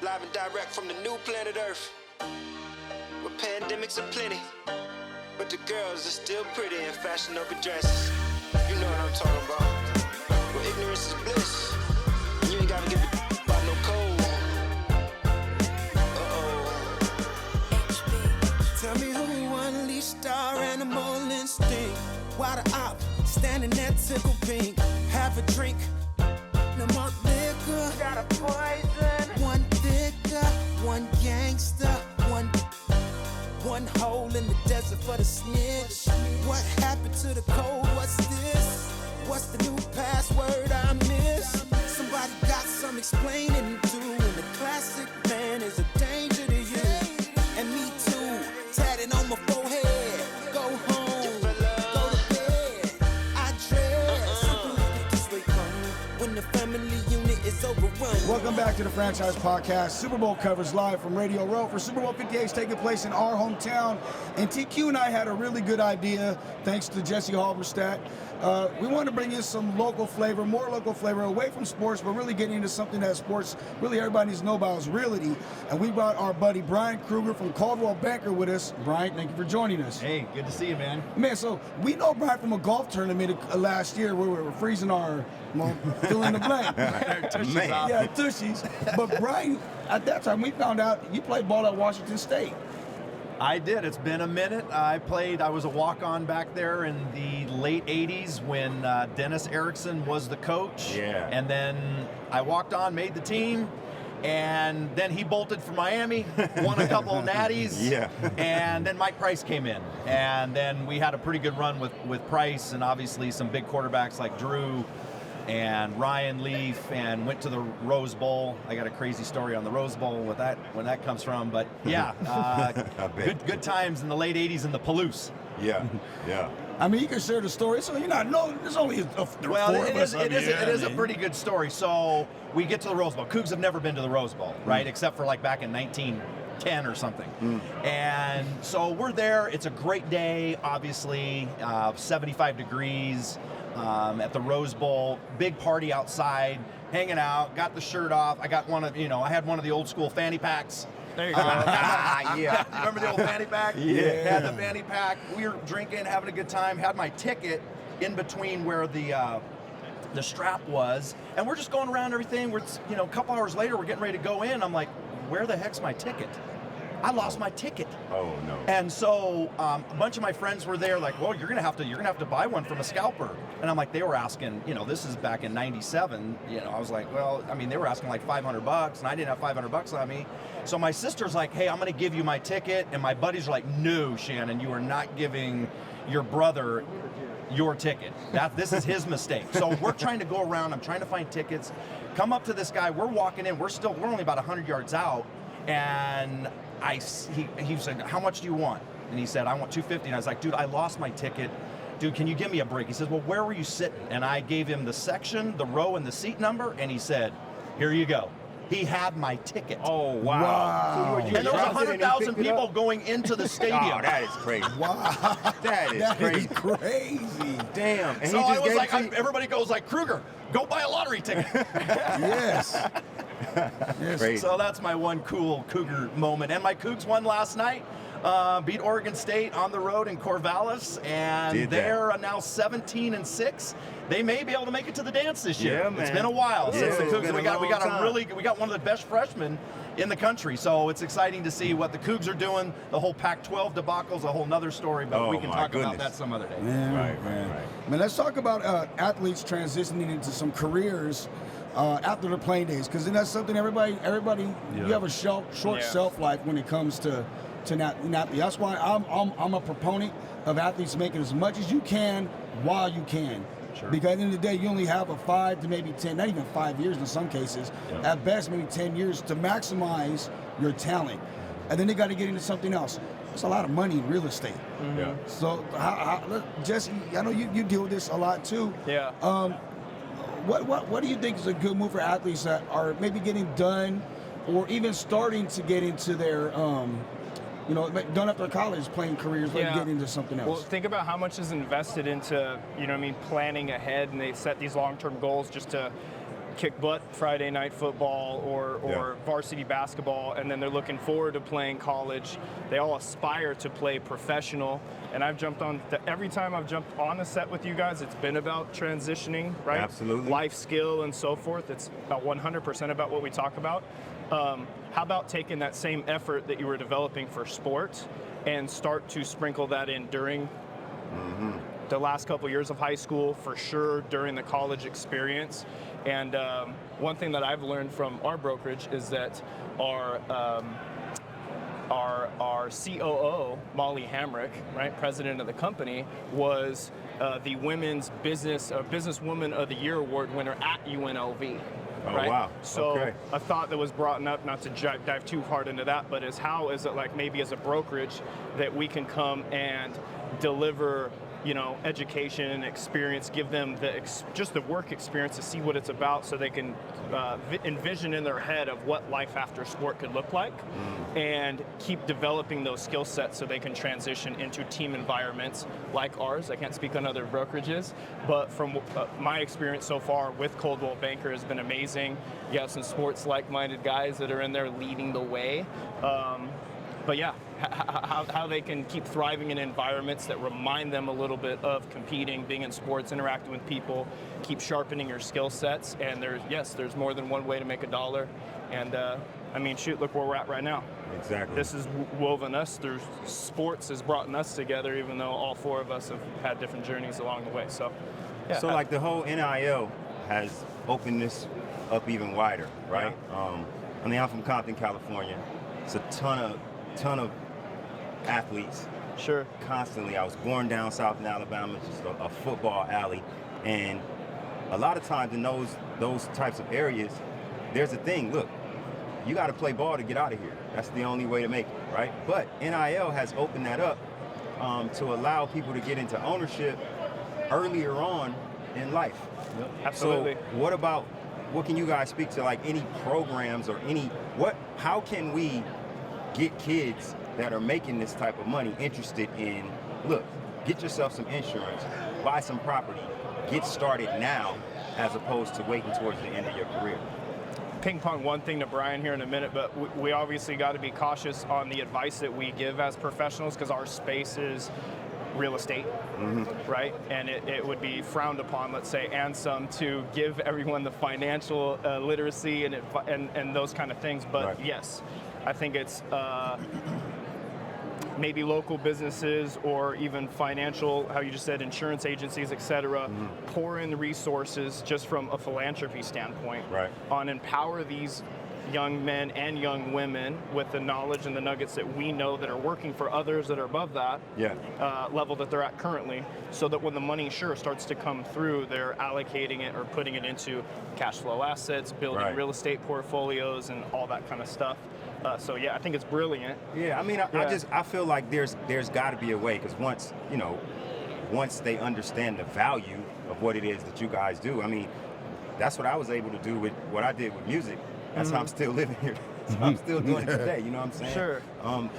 Live and direct from the new planet Earth, where pandemics are plenty, but the girls are still pretty in fashionable dresses. You know what I'm talking about. Where ignorance is bliss, and you ain't gotta give a about no code. Tell me who unleashed our animal instinct. Why the op standing there tickle pink? Have a drink, no more liquor. Got a poison. One thicker, one gangster, one hole in the desert for the snitch. What happened to the code? What's this? What's the new password I miss? Somebody got some explaining to do. And the classic man is a danger to you. And me too, tatted on my forehead. Go home, go to bed. I dread this way come when the family unit is overrun. Welcome back to the Franchise Podcast. Super Bowl covers live from Radio Row for Super Bowl 58 is taking place in our hometown. And TQ and I had a really good idea, thanks to Jesse Halberstadt. We wanted to bring in some local flavor, more local flavor, away from sports, but really getting into something that sports really everybody needs to know about is realty. And we brought our buddy Brian Krueger from Coldwell Banker with us. Brian, thank you for joining us. Hey, good to see you, man. Man, so we know Brian from a golf tournament last year where we were freezing our, fill in the blank. Yeah, tushies. But Brian, at that time, we found out you played ball at Washington State. I did. It's been a minute. I was a walk-on back there in the late 80s when Dennis Erickson was the coach. Yeah. And then I walked on, made the team, and then he bolted for Miami, won a couple of natties. Yeah. And then Mike Price came in. And then we had a pretty good run with Price and obviously some big quarterbacks like Drew and Ryan Leaf, and went to the Rose Bowl. I got a crazy story on the Rose Bowl with that, when that comes from, but yeah, good times in the late 80s in the Palouse. Yeah. I mean, you can share the story, so you're not, no, there's only Well, four it of us. is a pretty good story. So we get to the Rose Bowl. Cougs have never been to the Rose Bowl, right? Except for like back in 1910 or something. And so we're there. It's a great day, obviously, 75 degrees. At the Rose Bowl, big party outside, hanging out, got the shirt off. I got I had one of the old school fanny packs. There you go. Yeah. Remember the old fanny pack? Yeah. Had the fanny pack. We were drinking, having a good time. Had my ticket in between where the strap was, and we're just going around everything. We're, a couple hours later, we're getting ready to go in. I'm like, where the heck's my ticket? I lost my ticket. Oh no. And so a bunch of my friends were there, like, well, you're gonna have to buy one from a scalper. And I'm like, they were asking, this is back in '97. I was like, well, I mean, they were asking like $500, and I didn't have $500 on me. So my sister's like, hey, I'm gonna give you my ticket, and my buddies are like, no, Shannon, you are not giving your brother your ticket. This is his mistake. So we're trying to go around. I'm trying to find tickets. Come up to this guy. We're walking in. We're only about 100 yards out, and he said, how much do you want? And he said, I want $250. And I was like, dude, I lost my ticket. Dude, can you give me a break? He says, well, where were you sitting? And I gave him the section, the row, and the seat number, and he said, here you go. He had my ticket. Oh, wow. Wow. And there was 100,000 people going into the stadium. Oh, that is crazy. Wow. That is That crazy. is crazy. Damn. And So he I just was gave like, it to you? everybody goes like, Krueger, go buy a lottery ticket. Yes. Yes. Crazy. So that's my one cool Cougar moment. And my Cougs won last night. Beat Oregon State on the road in Corvallis, and they're now 17-6. They may be able to make it to the dance this year. Yeah, man. It's been a while since the it's Cougs. been We a got long time. one of the best freshmen in the country. So it's exciting to see what the Cougs are doing. The whole Pac-12 debacle is a whole nother story, but Oh, we can my talk about goodness. that some other day. Man, Right. Man, let's talk about athletes transitioning into some careers after the playing days, because that's something everybody you have a short shelf life when it comes to an athlete. That's why I'm a proponent of athletes making as much as you can while you can. Sure. Because at the end of the day, you only have a 5 to maybe 10, not even 5 years in some cases, at best maybe 10 years to maximize your talent. And then they got to get into something else. There's a lot of money in real estate. Yeah. So, Jesse, I know you deal with this a lot too. Yeah. What do you think is a good move for athletes that are maybe getting done, or even starting to get into their, done after college playing careers, like get into something else? Well, think about how much is invested into, planning ahead, and they set these long-term goals just to kick butt Friday night football or varsity basketball, and then they're looking forward to playing college. They all aspire to play professional. And I've jumped on, every time I've jumped on a set with you guys, it's been about transitioning, right? Absolutely. Life skill and so forth. It's about 100% about what we talk about. How about taking that same effort that you were developing for sport and start to sprinkle that in during the last couple years of high school, for sure, during the college experience. And one thing that I've learned from our brokerage is that our COO, Molly Hamrick, right, president of the company, was the Women's Businesswoman of the Year award winner at UNLV. Oh, right? wow. So Okay. a thought that was brought up, not to dive too hard into that, but is how is it like maybe as a brokerage that we can come and deliver, you know, education and experience, give them just the work experience to see what it's about, so they can envision in their head of what life after sport could look like, and keep developing those skill sets so they can transition into team environments like ours. I can't speak on other brokerages, but from my experience so far with Coldwell Banker has been amazing. You have some sports like-minded guys that are in there leading the way. But yeah, how they can keep thriving in environments that remind them a little bit of competing, being in sports, interacting with people, keep sharpening your skill sets. And there's more than one way to make a dollar. And I mean, shoot, look where we're at right now. Exactly. This has woven us. Sports has brought us together, even though all four of us have had different journeys along the way. So, yeah. So like the whole NIL has opened this up even wider, right? I mean, I'm from Compton, California. It's a ton of athletes. Sure. Constantly. I was born down south in Alabama, just a football alley. And a lot of times in those types of areas, there's a thing, look, you got to play ball to get out of here. That's the only way to make it, right? But NIL has opened that up to allow people to get into ownership earlier on in life. Yep. Absolutely. So what can you guys speak to, like any programs or how can we get kids that are making this type of money interested in, look, get yourself some insurance, buy some property, get started now as opposed to waiting towards the end of your career? Ping pong one thing to Brian here in a minute, but we obviously got to be cautious on the advice that we give as professionals, because our space is real estate, right? And it would be frowned upon, let's say, and some, to give everyone the financial literacy and those kind of things. But right. Yes, I think it's maybe local businesses or even financial, how you just said, insurance agencies, et cetera, pour in resources just from a philanthropy standpoint on empower these young men and young women with the knowledge and the nuggets that we know that are working for others that are above that level that they're at currently, so that when the money starts to come through, they're allocating it or putting it into cash flow assets, building real estate portfolios and all that kind of stuff. So yeah, I think it's brilliant. Yeah, I mean, I feel like there's got to be a way, because once they understand the value of what it is that you guys do, I mean, that's what I was able to do with what I did with music. That's how I'm still living here. So I'm still doing it today, you know what I'm saying? Sure.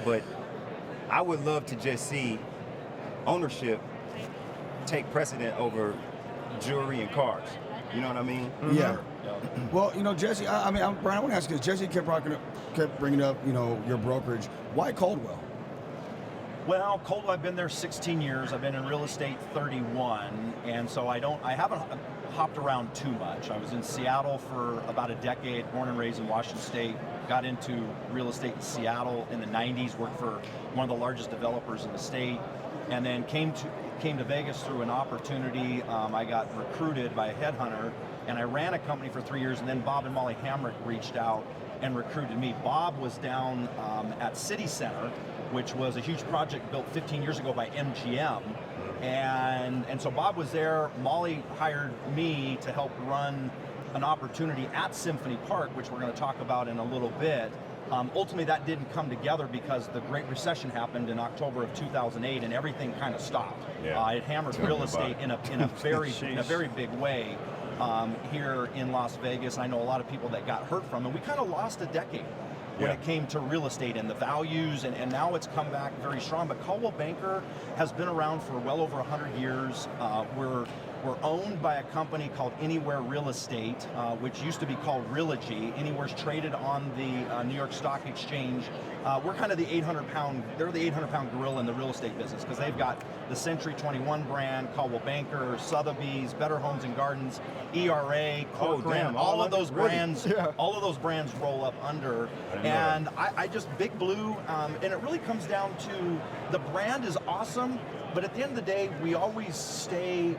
But I would love to just see ownership take precedent over jewelry and cars. You know what I mean? Yeah. Well, Jesse, Brian, I want to ask you this. Jesse kept bringing up, your brokerage. Why Coldwell? Well, Coldwell, I've been there 16 years. I've been in real estate 31, and so I haven't hopped around too much. I was in Seattle for about a decade, born and raised in Washington State. Got into real estate in Seattle in the 90s, worked for one of the largest developers in the state, and then came to Vegas through an opportunity. I got recruited by a headhunter, and I ran a company for 3 years, and then Bob and Molly Hamrick reached out and recruited me. Bob was down at City Center, which was a huge project built 15 years ago by MGM. And so Bob was there. Molly hired me to help run an opportunity at Symphony Park, which we're going to talk about in a little bit. Ultimately, that didn't come together because the Great Recession happened in October of 2008, and everything kind of stopped. It hammered real estate in a very big way here in Las Vegas. I know a lot of people that got hurt from it. We kind of lost a decade when it came to real estate and the values, and now it's come back very strong. But Coldwell Banker has been around for well over 100 years. We're We're owned by a company called Anywhere Real Estate, which used to be called Realogy. Anywhere's traded on the New York Stock Exchange. We're kind of the 800-pound, they're the 800-pound gorilla in the real estate business, because they've got the Century 21 brand, Coldwell Banker, Sotheby's, Better Homes and Gardens, ERA, Corcoran, all of those brands, all of those brands roll up under. And I just, Big Blue, and it really comes down to, the brand is awesome, but at the end of the day, we always stay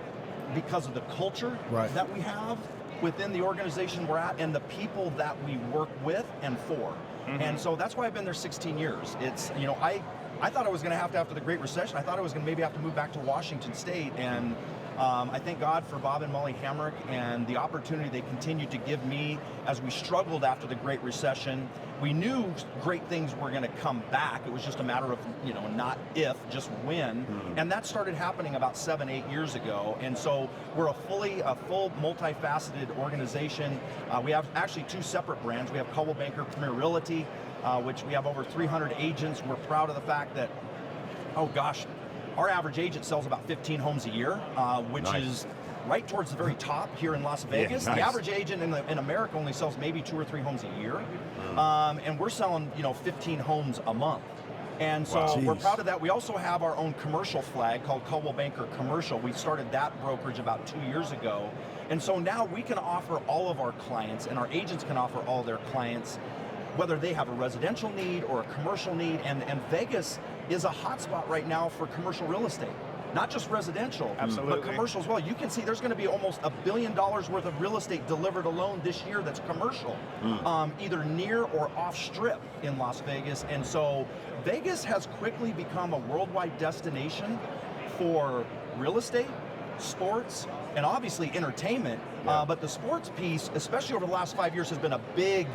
because of the culture that we have within the organization we're at and the people that we work with and for. And so that's why I've been there 16 years. It's, you know, I thought I was going to have to, after the Great Recession, I thought I was going to maybe have to move back to Washington State, and I thank God for Bob and Molly Hamrick and the opportunity they continued to give me as we struggled after the Great Recession. We knew great things were going to come back. It was just a matter of, you know, not if, just when. And that started happening about 7-8 years ago. And so we're a full multifaceted organization. We have actually 2 separate brands. We have Coldwell Banker Premier Realty, which we have over 300 agents. We're proud of the fact that, oh gosh, our average agent sells about 15 homes a year, which is right towards the very top here in Las Vegas. The average agent in America only sells maybe 2 or 3 homes a year, and we're selling, you know, 15 homes a month. And so we're proud of that. We also have our own commercial flag called Coldwell Banker Commercial. We started that brokerage about 2 years ago. And so now we can offer all of our clients, and our agents can offer all their clients, whether they have a residential need or a commercial need. And Vegas is a hotspot right now for commercial real estate. Not just residential, but commercial as well. You can see there's going to be almost $1 billion worth of real estate delivered alone this year that's commercial, either near or off strip in Las Vegas. And so Vegas has quickly become a worldwide destination for real estate, sports, and obviously entertainment. But the sports piece, especially over the last 5 years, has been a big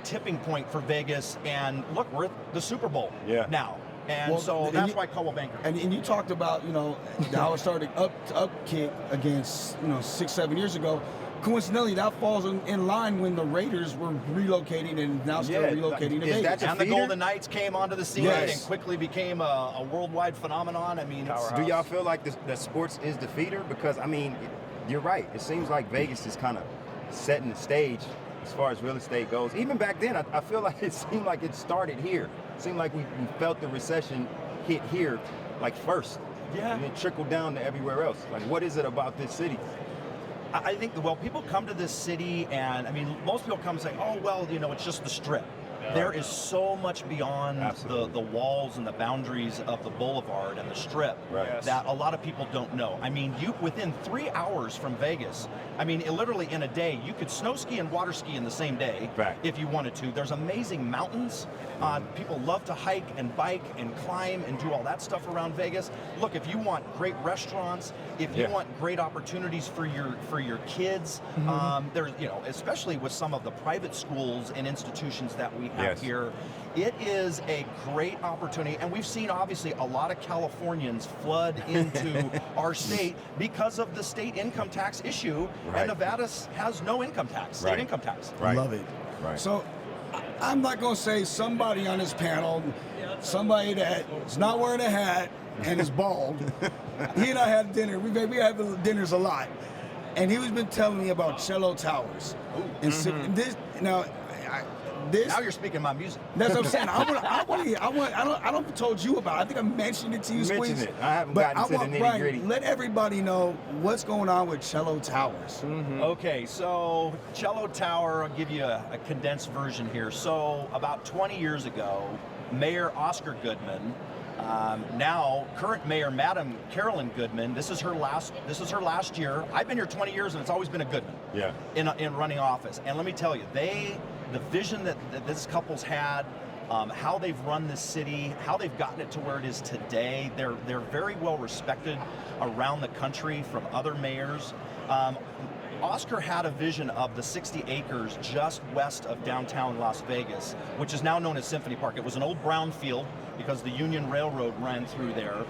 tipping point for Vegas. And look, we're at the Super Bowl now. And so that's why Coldwell Banker. And you talked about, you know, how it started up kick against, you know, 6-7 years ago. Coincidentally, that falls in line when the Raiders were relocating and now still relocating to Vegas. And the Golden Knights came onto the scene and quickly became a worldwide phenomenon. I mean, do y'all feel like the sports is the feeder? Because, I mean, you're right. It seems like Vegas is kind of setting the stage as far as real estate goes. Even back then, I feel like it seemed like it started here. It seemed like we felt the recession hit here, like first. And it trickled down to everywhere else. Like, what is it about this city? I think, well, people come to this city, and I mean, most people come and say, oh, well, you know, it's just the Strip. There is so much beyond the walls and the boundaries of the boulevard and the Strip that a lot of people don't know. I mean, within 3 hours from Vegas, I mean, literally in a day, you could snow ski and water ski in the same day if you wanted to. There's amazing mountains. People love to hike and bike and climb and do all that stuff around Vegas. Look, if you want great restaurants, if you want great opportunities for your kids, there's, you know, especially with some of the private schools and institutions that we have here, it is a great opportunity. And we've seen obviously a lot of Californians flood into our state because of the state income tax issue, and Nevada has no income tax, state income tax. Love it. So I'm not going to say somebody on this panel, somebody that's not wearing a hat and is bald. He and I had dinner. We have dinners a lot, and he was been telling me about Cello Towers. And this now you're speaking my music. That's what I'm saying. I don't told you about it. I think I mentioned it to you, Squeeze. I haven't gotten to the nitty gritty. Let everybody know what's going on with Cello Towers. Okay, so Cello Tower, I'll give you a condensed version here. So about 20 years ago, Mayor Oscar Goodman, now current mayor Madam Carolyn Goodman, this is her last year. I've been here 20 years and it's always been a Goodman in running office. And let me tell you, the vision that this couple's had, how they've run this city, how they've gotten it to where it is today, they're very well respected around the country from other mayors. Oscar had a vision of the 60 acres just west of downtown Las Vegas, which is now known as Symphony Park. It was an old brown field because the Union Railroad ran through there.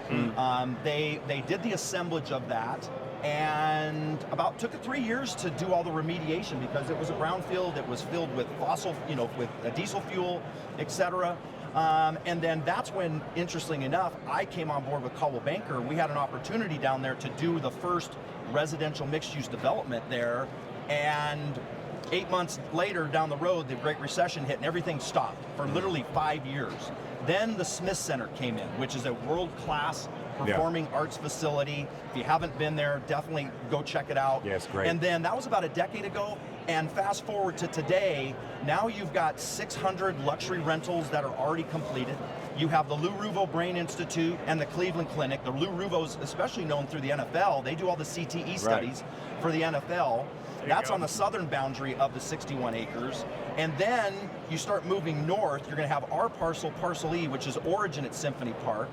They did the assemblage of that, and took it 3 years to do all the remediation because it was a brown field. It was filled with fossil, with diesel fuel, etc. And then that's when, interestingly enough, I came on board with Coldwell Banker. We had an opportunity down there to do the first residential mixed-use development there, and 8 months later down the road, the Great Recession hit and everything stopped for literally 5 years. Then the Smith Center came in, which is a world-class performing arts facility. If you haven't been there, definitely go check it out. Yeah, it's great. And then that was about a decade ago. And fast forward to today, now you've got 600 luxury rentals that are already completed. You have the Lou Ruvo Brain Institute and the Cleveland Clinic. The Lou Ruvo's especially known through the NFL. They do all the CTE studies for the NFL. That's on the southern boundary of the 61 acres. And then you start moving north, you're gonna have our parcel, Parcel E, which is Origin at Symphony Park.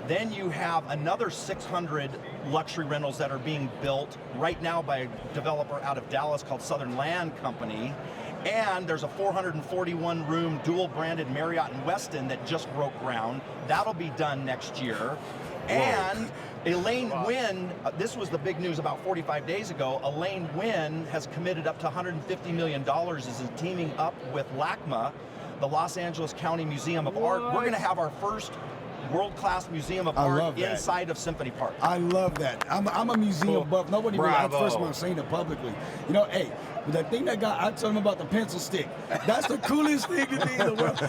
Then you have another 600 luxury rentals that are being built right now by a developer out of Dallas called Southern Land Company. And there's a 441 room dual branded Marriott and Westin that just broke ground. That'll be done next year. And Elaine Wynn, this was the big news about 45 days ago, Elaine Wynn has committed up to $150 million as a teaming up with LACMA, the Los Angeles County Museum of Art. We're gonna have our first world-class museum of art inside of Symphony Park. I love that. I'm a museum buff. Nobody realized the first time I'm saying it publicly. You know, hey, the thing that I told him about the pencil stick. That's the coolest thing in the world.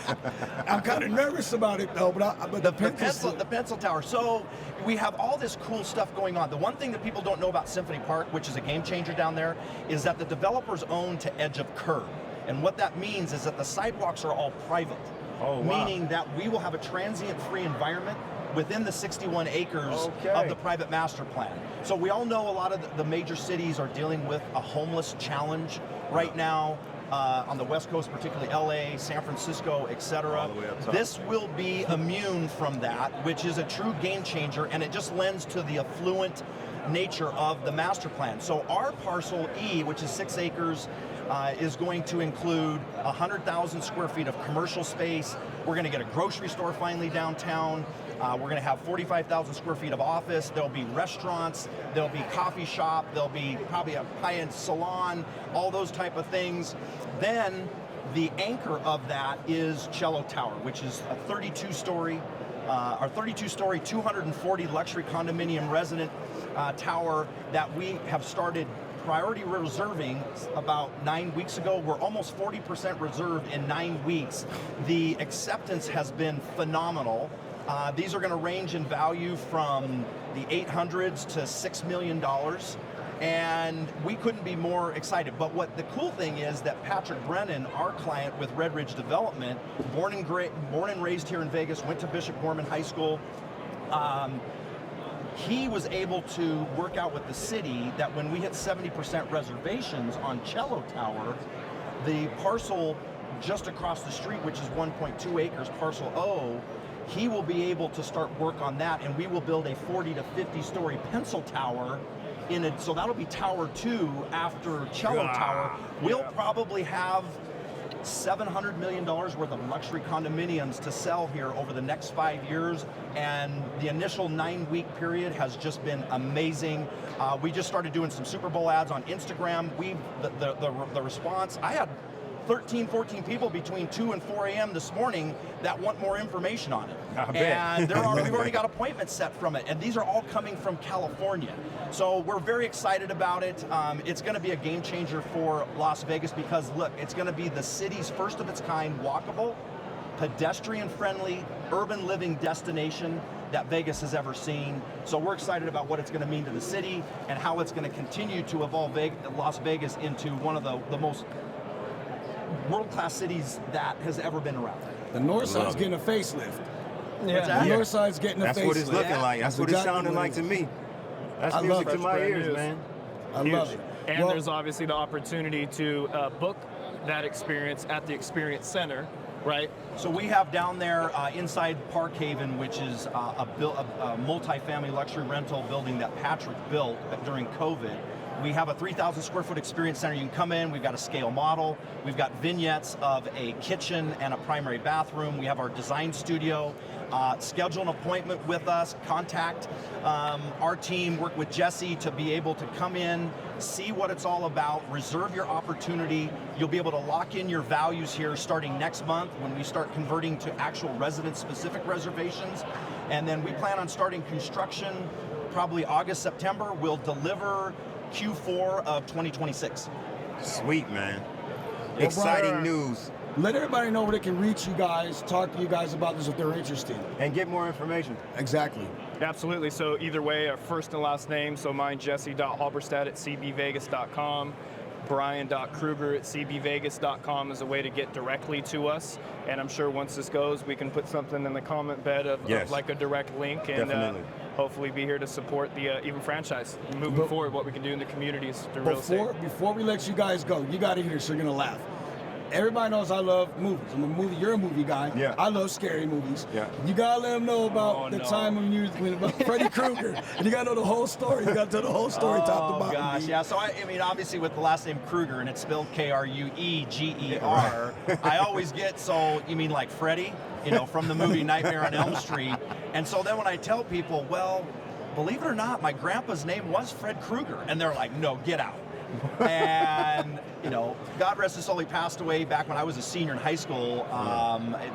I'm kind of nervous about it though, but the pencil tower. So we have all this cool stuff going on. The one thing that people don't know about Symphony Park, which is a game changer down there, is that the developers own to edge of curb. And what that means is that the sidewalks are all private. Oh, wow. Meaning that we will have a transient-free environment within the 61 acres of the private master plan. So we all know a lot of the major cities are dealing with a homeless challenge right now, on the West Coast, particularly LA, San Francisco, etc. This will be immune from that, which is a true game changer, and it just lends to the affluent nature of the master plan. So our Parcel E, which is 6 acres, is going to include 100,000 square feet of commercial space. We're going to get a grocery store finally downtown. We're going to have 45,000 square feet of office. There'll be restaurants. There'll be coffee shop. There'll be probably a high-end salon, all those type of things. Then the anchor of that is Cello Tower, which is a 32-story, 240 luxury condominium resident tower that we have started priority reserving about 9 weeks ago. We're almost 40% reserved in 9 weeks. The acceptance has been phenomenal. These are going to range in value from the 800s to $6 million. And we couldn't be more excited. But what the cool thing is that Patrick Brennan, our client with Red Ridge Development, born and raised here in Vegas, went to Bishop Gorman High School. He was able to work out with the city that when we hit 70% reservations on Cello Tower, the parcel just across the street, which is 1.2 acres, Parcel O, he will be able to start work on that, and we will build a 40 to 50-story pencil tower in it. So that'll be Tower 2 after Cello Tower. We'll probably have $700 million worth of luxury condominiums to sell here over the next 5 years, and the initial 9-week period has just been amazing. We just started doing some Super Bowl ads on Instagram. The response, I had 13, 14 people between 2 and 4 a.m. this morning that want more information on it. And we've already got appointments set from it, and these are all coming from California. So we're very excited about it. It's going to be a game changer for Las Vegas because, look, it's going to be the city's first of its kind walkable, pedestrian-friendly, urban living destination that Vegas has ever seen. So we're excited about what it's going to mean to the city and how it's going to continue to evolve Las Vegas into one of the most world-class cities that has ever been around. The north side's getting a facelift. Yeah. The north side's getting a facelift. That's what it's looking like. That's what it's sounding like to me. That's music to my ears, man. I love it. And there's obviously the opportunity to book that experience at the Experience Center, right? So we have down there inside Parkhaven, which is a multi-family luxury rental building that Patrick built during COVID. We have a 3,000 square foot experience center. You can come in. We've got a scale model. We've got vignettes of a kitchen and a primary bathroom. We have our design studio. Schedule an appointment with us. Contact our team. Work with Jesse to be able to come in, see what it's all about, reserve your opportunity. You'll be able to lock in your values here starting next month when we start converting to actual resident-specific reservations. And then we plan on starting construction probably August, September. We'll deliver Q4 of 2026. Sweet, man. Well, Exciting Brian, news. Let everybody know where they can reach you guys, talk to you guys about this if they're interested. And get more information. Exactly. Absolutely. So either way, our first and last name. So mine, jesse.halberstadt@cbvegas.com. brian.krueger@cbvegas.com is a way to get directly to us. And I'm sure once this goes, we can put something in the comment bed of like a direct link, and hopefully be here to support the even franchise moving forward, what we can do in the communities through real estate. Before we let you guys go, you got to hear this. You're going to laugh. Everybody knows I love movies. You're a movie guy. Yeah. I love scary movies. Yeah. You gotta let them know about the time when about Freddy Krueger. And you gotta know the whole story. You gotta tell the whole story top to bottom. Oh gosh, yeah. So I mean, obviously with the last name Krueger, and it's spelled Krueger. I always get, so you mean like Freddy, from the movie Nightmare on Elm Street. And so then when I tell people, well, believe it or not, my grandpa's name was Fred Krueger, and they're like, no, get out. And God rest his soul, he passed away back when I was a senior in high school,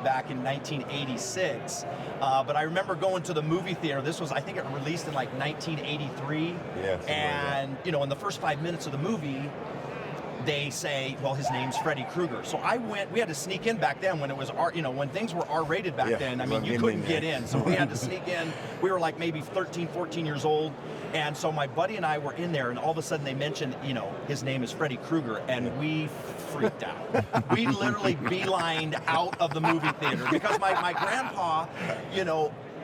back in 1986. But I remember going to the movie theater. This was, I think it released in like 1983. Yeah. And in the first 5 minutes of the movie, they say, well, his name's Freddy Krueger. So I went, we had to sneak in back then when it was when things were R-rated back then. I mean, you couldn't get in. So we had to sneak in. We were like maybe 13, 14 years old. And so my buddy and I were in there, and all of a sudden they mentioned, his name is Freddy Krueger, and we freaked out. We literally beelined out of the movie theater because my grandpa,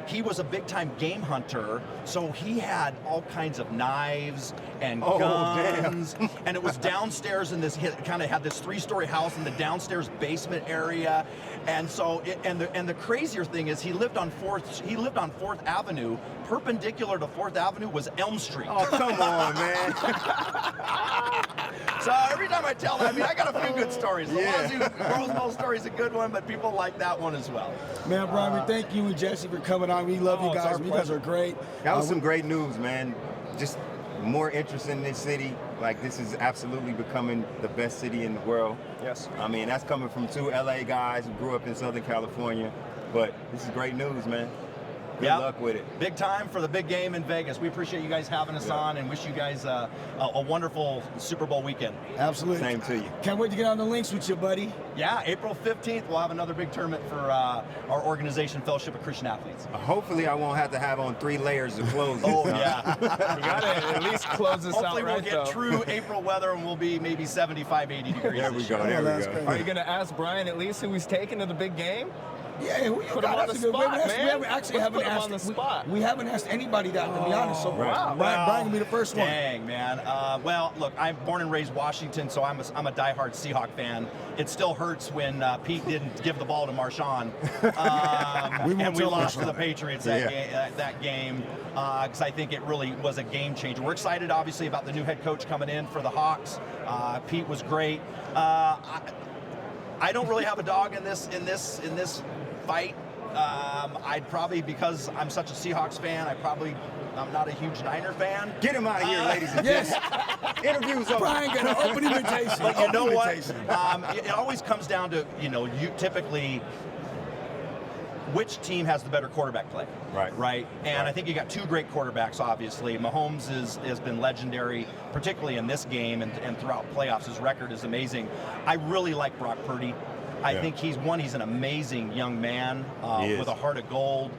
he was a big-time game hunter, so he had all kinds of knives and guns, and it was downstairs in this, kind of had this 3-story house in the downstairs basement area, and so and the crazier thing is he lived on 4th Avenue. Perpendicular to 4th Avenue was Elm Street. Oh, come on, man. So every time I tell that, I got a few good stories. The Rose Bowl story is a good one, but people like that one as well. Man, Brian, we thank you and Jesse for coming on. We love you guys. You guys are great. That was some great news, man. Just more interest in this city. Like, this is absolutely becoming the best city in the world. Yes. I mean, that's coming from 2 LA guys who grew up in Southern California. But this is great news, man. Good luck with it. Big time for the big game in Vegas. We appreciate you guys having us on, and wish you guys a wonderful Super Bowl weekend. Absolutely. Same to you. Can't wait to get on the links with you, buddy. Yeah, April 15th, we'll have another big tournament for our organization, Fellowship of Christian Athletes. Hopefully I won't have to have on 3 layers of clothes. Oh, yeah. You got to at least close this Hopefully out right, we'll get true April weather, and we'll be maybe 75, 80 degrees. There we go, There we go. Are you going to ask Brian at least who he's taking to the big game? Yeah, who you Put him on the spot, man. Put him on the spot. We haven't asked anybody that, to be honest. So Wow. Brian can be the first one. Dang, man. Well, look, I'm born and raised Washington, so I'm a diehard Seahawk fan. It still hurts when Pete didn't give the ball to Marshawn, and we lost to the Patriots that game, because I think it really was a game changer. We're excited, obviously, about the new head coach coming in for the Hawks. Pete was great. I don't really have a dog in this fight. I'd probably, because I'm such a Seahawks fan, I'm not a huge Niner fan. Get him out of here, ladies and gentlemen. Interview's over. Brian got an open invitation. But you know what? It always comes down to, you typically, which team has the better quarterback play? Right. And I think you got 2 great quarterbacks, obviously. Mahomes has been legendary, particularly in this game and throughout playoffs. His record is amazing. I really like Brock Purdy. I think he's an amazing young man with a heart of gold.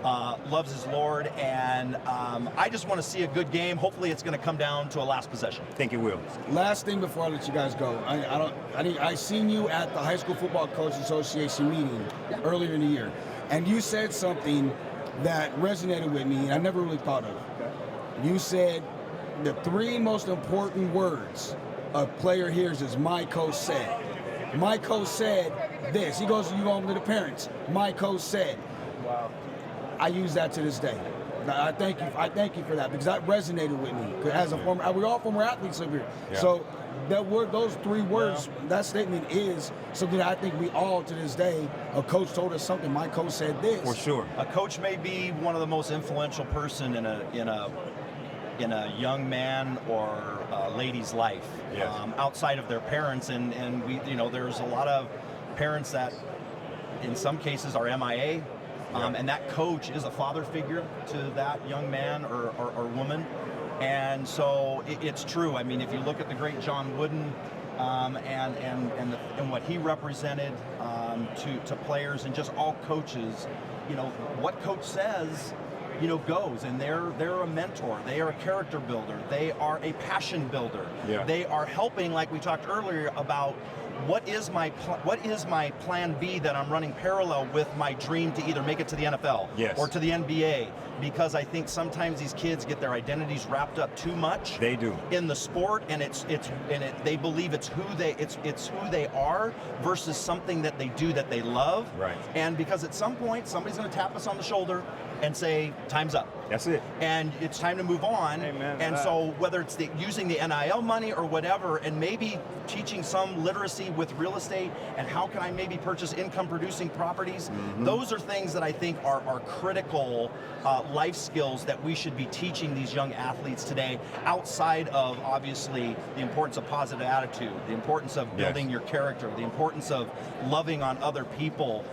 Loves his Lord, and I just want to see a good game. Hopefully it's going to come down to a last possession. I think it will. Last thing before I let you guys go, I seen you at the High School Football Coaches Association meeting earlier in the year, and you said something that resonated with me, and I never really thought of. You said the 3 most important words a player hears is "my coach said." My coach said this. He goes, you go home to the parents. My coach said. Wow. I use that to this day. I thank you for that, because that resonated with me. As a former, we're all former athletes over here. Yeah. So that word, those 3 words, that statement is something that I think we all, to this day, a coach told us something. My coach said this. For sure. A coach may be one of the most influential person in a young man or lady's life, Yes. outside of their parents, and we, there's a lot of parents that, in some cases, are MIA, and that coach is a father figure to that young man or woman, and so it's true. I mean, if you look at the great John Wooden, and what he represented to players and just all coaches, what coach says, goes, and they're a mentor, they are a character builder, they are a passion builder. Yeah. They are helping, like we talked earlier about what is my plan B that I'm running parallel with my dream to either make it to the NFL Yes. or to the NBA, because I think sometimes these kids get their identities wrapped up too much. They do. In the sport, and they believe it's who they are versus something that they do that they love. Right. And because at some point somebody's going to tap us on the shoulder and say, time's up. That's it. And it's time to move on. Amen to and that. so whether it's using the NIL money or whatever, and maybe teaching some literacy with real estate and how can I maybe purchase income producing properties, those are things that I think are critical life skills that we should be teaching these young athletes today, outside of obviously the importance of positive attitude, the importance of building your character, the importance of loving on other people,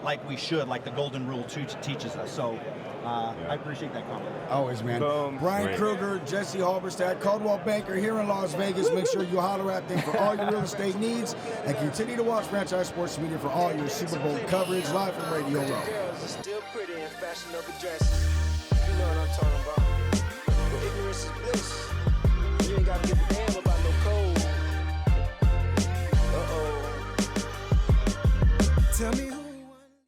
like we should, like the Golden Rule teaches us. So I appreciate that comment. Always, man. Boom. Brian Great. Krueger, Jesse Halberstadt, Coldwell Banker here in Las Vegas. Make sure you holler at them for all your real estate needs, and continue to watch Franchise Sports Media for all your Super Bowl coverage live from Radio But the Row. girls are still pretty in fashionable dresses. You know what I'm talking about. But ignorance is bliss.